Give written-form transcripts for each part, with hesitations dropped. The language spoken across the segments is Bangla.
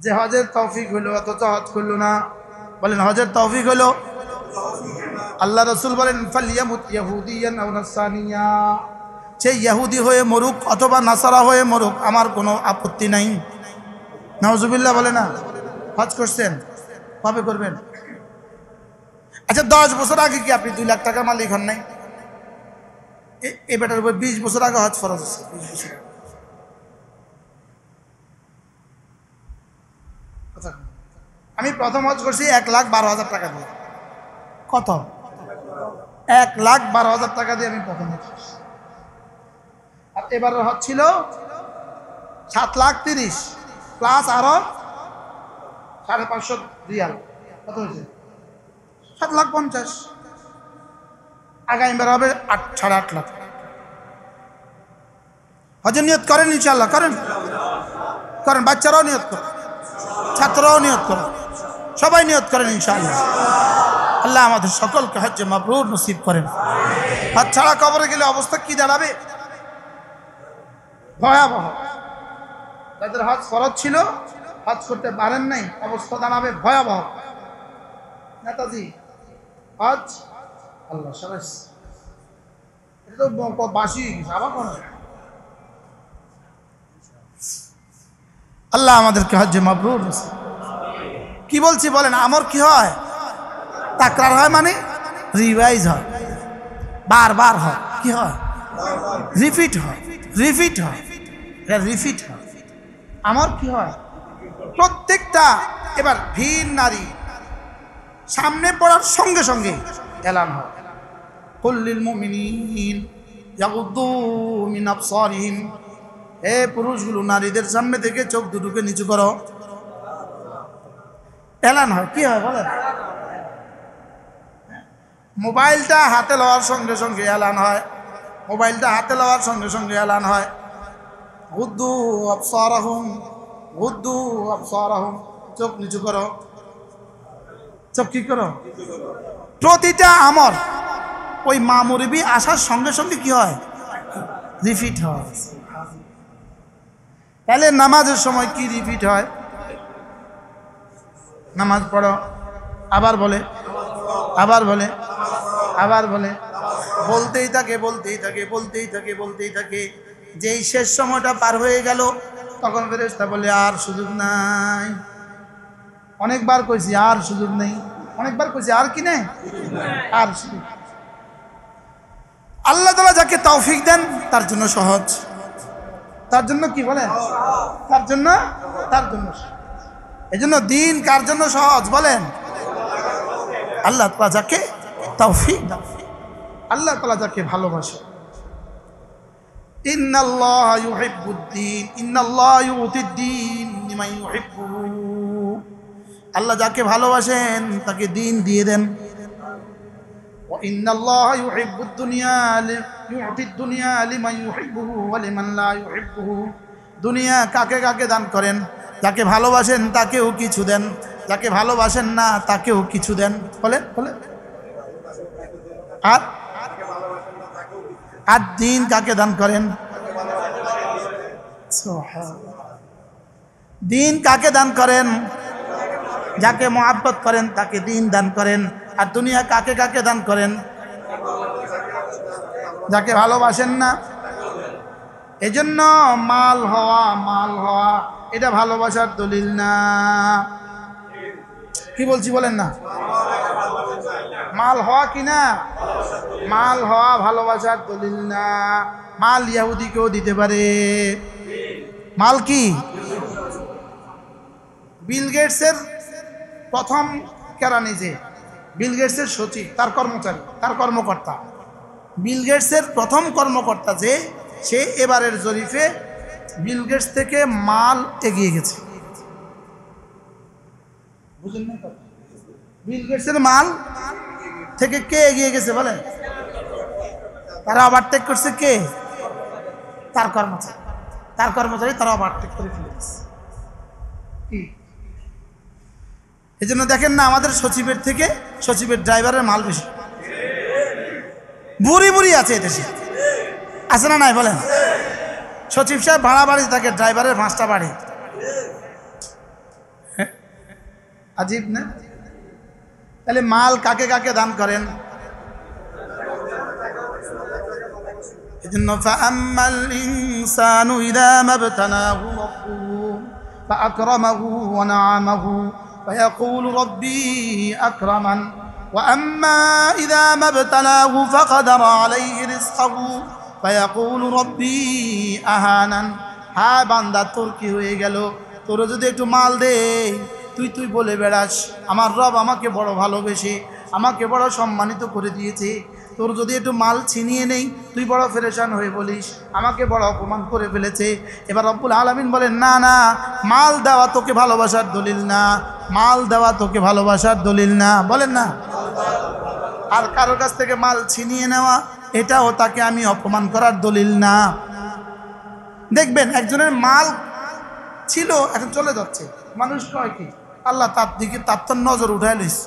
যে হজের তৌফিক হলো অথচ হজ করল না। বলেন হজের তৌফিক হলো। আল্লাহ রসুল বলেন ফালিয়ামুত ইয়াহুদিয়ান আও নাসরানিয়া, সে ইহুদি হয়ে মরুক অথবা নাসারা হয়ে মরুক, আমার কোনো আপত্তি নাই। নাউজুবিল্লাহ বলে না। হজ করছেন, কবে করবেন? আচ্ছা 10 বছর আগে কি আপনি 2 লাখ টাকার মালিক হন নাই? এই বেটার উপর 20 বছর আগে হজ ফরজ আছে। 20 বছর আমি প্রথম হজ করছি 1,12,000 টাকা দিয়ে। কত? 1,12,000 টাকা দিয়ে আমি প্রথম হজ করছি। আর এবারের হজ ছিল 7,30,000 প্লাস আরো 550 রিয়াল। কত হয়েছে? 7,50,000। আগামীবার হবে 8.5 লাখ। হজের নিয়ত করেন ইনশাআল্লাহ, করেন করেন, বাচ্চারাও নিয়ত করেন, ছাত্ররাও নিয়ত করেন, সবাই নিয়ত করেন ইনশাআল্লাহ। আল্লাহ আমাদের সকলকে হজ্জে মাবরুর নসিব করেন। হজ ছাড়া কবরে গেলে অবস্থা কি দাঁড়াবে? ভয়াবহ। যাদের হজ ফরজ ছিল, হজ করতে পারেন নাই, অবস্থা দাঁড়াবে ভয়াবহ। নেতাজি হজ আল্লাহ সবাই এটা তো বাসি আবার কোন। আল্লাহ আমাদেরকে হজ্জে মাবরুর নসিব। কি বলছি বলেন? আমর কি হয়? তাকরার হয়, মানে রিভাইজ হয়, বারবার হয়। কি হয়? রিপিট হয়, রিপিট হয়, এটা রিপিট হয়। আমার কি হয়? প্রত্যেকটা এবার ভিন নারী সামনে পড়ার সঙ্গে সঙ্গে এলান হয়, কুল্লিল মুমিনিন ইয়াগুদ্দু মিন আবসারিহিম, হে পুরুষগুলো নারীদের সামনে থেকে চোখ দুটোকে নিচু করো। এলান হয়। কি হয় বলেন? মোবাইলটা হাতে লওয়ার সঙ্গে সঙ্গে এলান হয়, মোবাইলটা হাতে লওয়ার সঙ্গে সঙ্গে এলান হয়, গুদ্দু আবসারাহুম, গুদ্দু আবসারাহুম, চোখ নিচু করো। চোখ কি করো? প্রতিটা আমর ওই মা মুরবি আসার সঙ্গে সঙ্গে কি হয়? রিপিট হয়। তাহলে নামাজের সময় কি রিপিট হয়? নামাজ পড়ো, আবার বলে, আবার বলে, আবার বলে, বলতেই থাকে, বলতেই থাকে, বলতেই থাকে, বলতেই থাকে। যেই শেষ সময়টা পার হয়ে গেল তখন ফেরেশতা বলে আর সুযোগ নাই। অনেকবার কইছি আর সুযোগ নেই, অনেকবার কইছি আর কি নেই, আর সুযোগ। আল্লাহ তাআলা যাকে তৌফিক দেন তার জন্য সহজ, তার জন্য কি বলেন? তার জন্য এই জন্য দিন কার জন্য সহজ বলেন? আল্লাহ তাআলা যাকে তৌফিক দেন, আল্লাহ তাআলা যাকে ভালোবাসে। ইন্নাল্লাহা ইউহিব্বুদ্দীন, ইন্নাল্লাহা ইউতিদ্দীন লিমান ইউহিব্বুহু, আল্লাহ যাকে ভালোবাসেন তাকে দিন দিয়ে দেন। ওয়া ইন্নাল্লাহা ইউহিব্বুদ দুনিয়া ইউতিদ দুনিয়া লিমান ইউহিব্বুহু ওয়া লিমান লা ইউহিব্বুহু, দুনিয়া কাকে কাকে দান করেন? যাকে ভালোবাসেন তাকেও কিছু দেন, যাকে ভালোবাসেন না তাকেও কিছু দেন। বলে বলে আর দিন কাকে দান করেন? দিন কাকে দান করেন? যাকে মহব্বত করেন তাকে দিন দান করেন। আর দুনিয়া কাকে কাকে দান করেন? যাকে ভালোবাসেন না। এজন্য মাল হওয়া এটা ভালোবাসার দলিল না। কি বলছি বলেন না? মাল হওয়া কি না? মাল হওয়া ভালোবাসার দলিল না। মাল ইহুদিকেও দিতে পারে। মাল কি? বিল গেটসের প্রথম কেরানি, যে বিল গেটসের সচিব, তার কর্মচারী, তার কর্মকর্তা, বিল গেটসের প্রথম কর্মকর্তা যে, সে এবারের জরিপে বিল গেটস থেকে মাল এগিয়ে গেছে। বুঝলেন না? বিল গেটসের মাল থেকে কে এগিয়ে গেছে বলেন? তারা ওভারটেক করছে কে? তার কর্মচারী, তার কর্মচারী তারা ওভারটেক করে ফেলেছে। এই জন্য দেখেন না, আমাদের সচিবের থেকে সচিবের ড্রাইভারের মাল বেশি। বুড়ি বুড়ি আছে এদেশে, আছে না নাই বলেন? সচিব সাহেব ভাড়া বাড়ি থাকে, ড্রাইভারের 5টা বাড়ি। আজীব না? তাহলে মাল কাকে কাকে দান করেন? এজন্য ফাআম্মাল ইনসানু ইযা মাবতালাহু রাব্বুহু ফাআকরামাহু ওয়া না'আমাহু ফায়াকুলু রাব্বি আকরামান ওয়া আম্মা ইযা মাবতালাহু ফাকাদারা আলাইহি রিজকাহু ফায়াকুলু রাব্বি আহানান। হ্যাঁ বান্দা, তোর কি হয়ে গেল? তোর যদি একটু মাল দে, তুই বলে বেড়াস আমার রব আমাকে বড় ভালোবেসে আমাকে বড় সম্মানিত করে দিয়েছে। তোর যদি একটু মাল ছিনিয়ে নেই, তুই বড় পেরেশান হয়ে বলিস আমাকে বড় অপমান করে ফেলেছে। এবার রব্বুল আলামিন বলেন, না না, মাল দেওয়া তোকে ভালোবাসার দলিল না, মাল দেওয়া তোকে ভালোবাসার দলিল না। বলেন না? আর কারোর কাছ থেকে মাল ছিনিয়ে নেওয়া এটাও তাকে আমি অপমান করার দলিল না। দেখবেন একজনের মাল ছিল, এখন চলে যাচ্ছে, মানুষ কয় কি আল্লাহ তার দিকে তার তো নজর উঠায় লইস।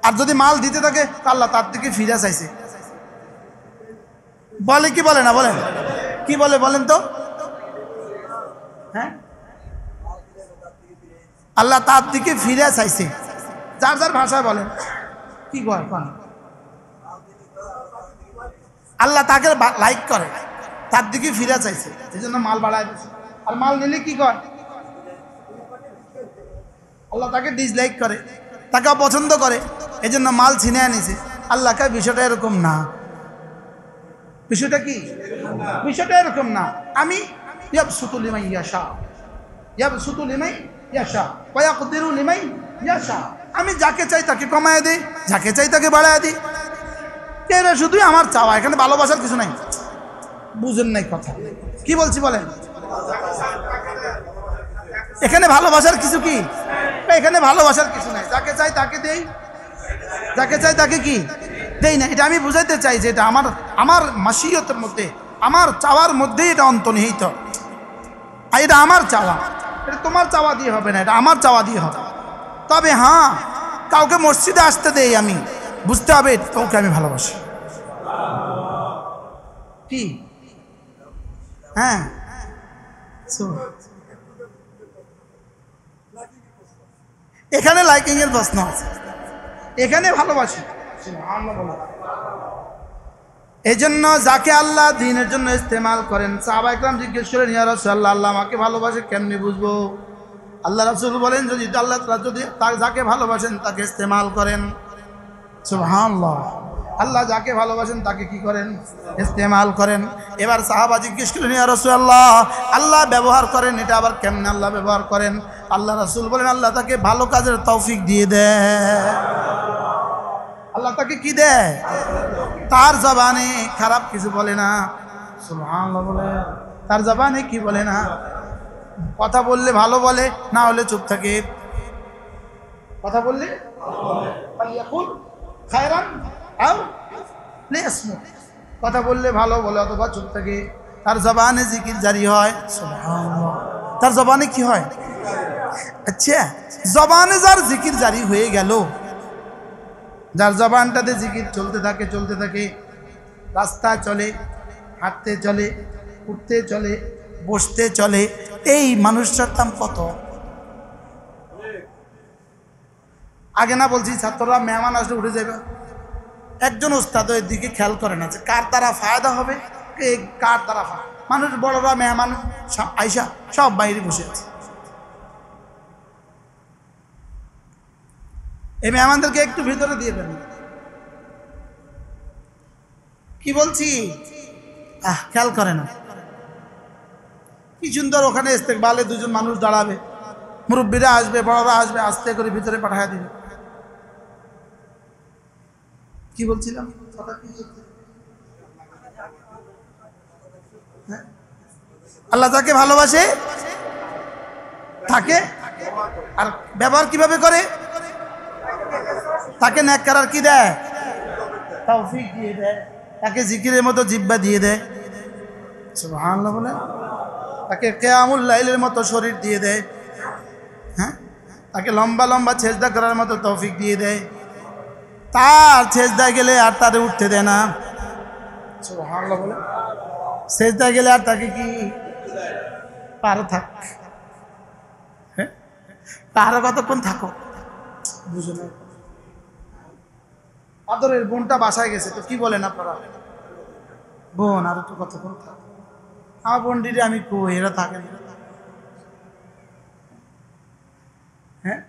আর যদি মাল দিতে থাকে আল্লাহ তার দিকে ফিরে চাইছে। বলে কি বলে না? বলেন কি বলে বলেন তো? হ্যাঁ, আল্লাহ তার দিকে ফিরে চাইছে। যার যার ভাষায় বলেন কি কয়, আল্লাহ তাকে লাইক করে, তার দিকে ফিরে চাইছে, এই জন্য মাল বাড়ায় দিচ্ছে। আর মাল নিলে কি কয়? আল্লাহ তাকে ডিসলাইক করে, তাকে অপছন্দ করে, এই জন্য মাল ছিনে আনিছে। আল্লাহকে বিষয়টা এরকম না। বিষয়টা কি? বিষয়টা এরকম না। আমি ইয়াবসুতু লিমান ইয়াশা, ইয়াবসুতু লিমান ইয়াশা ওয়া ইয়াকদিরু লিমান ইয়াশা। আমি যাকে চাই তাকে কমায় দিই, যাকে চাই তাকে বাড়ায় দিই। এটা শুধুই আমার চাওয়া, এখানে ভালোবাসার কিছু নাই। বুঝেন নাই কথা কি বলছি? বলেন এখানে ভালোবাসার কিছু কি? এখানে ভালোবাসার কিছু নাই। যাকে চাই তাকে দেই, যাকে চাই তাকে কি দেই না। এটা আমি বুঝাইতে চাই যে এটা আমার মাসিয়তের মধ্যে, আমার চাওয়ার মধ্যেই এটা অন্তর্নিহিত। আর এটা আমার চাওয়া, এটা তোমার চাওয়া দিয়ে হবে না, এটা আমার চাওয়া দিয়ে হবে। তবে হ্যাঁ, কাউকে মসজিদে আসতে দেই, আমি বুঝতে হবে তোকে আমি ভালোবাসি। কি? হ্যাঁ, এখানে লাইকিং এর প্রশ্ন আছে, এখানে ভালোবাসি। এই জন্য যাকে আল্লাহ দ্বীনের জন্য ইস্তেমাল করেন, সাহাবা ইকরাম জিজ্ঞেস করেন, ইয়া রাসূলুল্লাহ, আল্লাহ আমাকে ভালোবাসে কেমনে বুঝবো? আল্লাহ রাসূল বলেন, যদি আল্লাহ তাআলা যদি যাকে ভালোবাসেন তাকে ইস্তেমাল করেন। সুবহানাল্লাহ, আল্লাহ যাকে ভালোবাসেন তাকে কি করেন? ইস্তেমাল করেন। এবার সাহাবা জিজ্ঞেস করলেন, ইয়া রাসূলুল্লাহ, আল্লাহ ব্যবহার করেন, এটা আবার কেমনে আল্লাহ ব্যবহার করেন? আল্লাহ রাসূল বলেন, আল্লাহ তাকে ভালো কাজের তৌফিক দিয়ে দেয়। আল্লাহ তাকে কি দেয়? তার জবানে খারাপ কিছু বলে না। সুবহানাল্লাহ বলে, তার জবানে কি বলে না? কথা বললে ভালো বলে, না হলে চুপ থাকে। কথা বললে ফালিয়াকুল খায়রান আও লিয়াসমুত, কথা বললে ভালো বলে অথবা চুপ থাকে। তার জবানে জিকির জারি হয়। সুবহানাল্লাহ, তার জবানে কি হয়? আচ্ছা, জবানে যার জিকির জারি হয়ে গেল, যার জবানটাতে জিকির চলতে থাকে চলতে থাকে, রাস্তায় চলে, হাঁটতে চলে, উঠতে চলে, বসতে চলে, এই মানুষটার দাম কত? আগে না বলছি ছাত্ররা মেহমান আসলে উঠে যাবে, একজন ওস্তাদ এর দিকে খেয়াল করে না যে কার দ্বারা ফায়দা হবে, কার দ্বারা ফায়দা। মানুষ বড়রা মেহমান আইসা সব বাইরে বসে আছে। এই মেহমানদেরকে একটু ভিতরে দিয়ে দেন। কি বলছি? খেয়াল করে না। কি সুন্দর ওখানে ইস্তেকবালে দুজন মানুষ দাঁড়াবে, মুরব্বীরা আসবে, বড়রা আসবে, আস্তে করে ভিতরে পাঠায় দিবে। কি বলছিলাম? আল্লাহ যাকে ভালোবাসে তাকে, আর ব্যবহার কিভাবে করে? তাকে নেক করার কি দেয়? তৌফিক দিয়ে দেয়। তাকে জিকিরের মতো জিহ্বা দিয়ে দেয়। সুবহানাল্লাহ বলে, তাকে কিয়ামুল লাইলের মতো শরীর দিয়ে দেয়। হ্যাঁ, তাকে লম্বা লম্বা সেজদা করার মতো তৌফিক দিয়ে দেয়। তার সেজদায় গেলে আর তারে উঠতে দেয় না। সুবহানাল্লাহ বলে, সেজদায় গেলে আর তাকে কি পারো থাক। হ্যাঁ, আরো কতক্ষণ থাকো? বুঝো না, আদরের বোনটা বাসায় গেছে, তো কি বলেন আপনারা? বোন আর একটু কতক্ষণ থাকো। আমার বোনটিরে আমি কই, এরা থাকে না। হ্যাঁ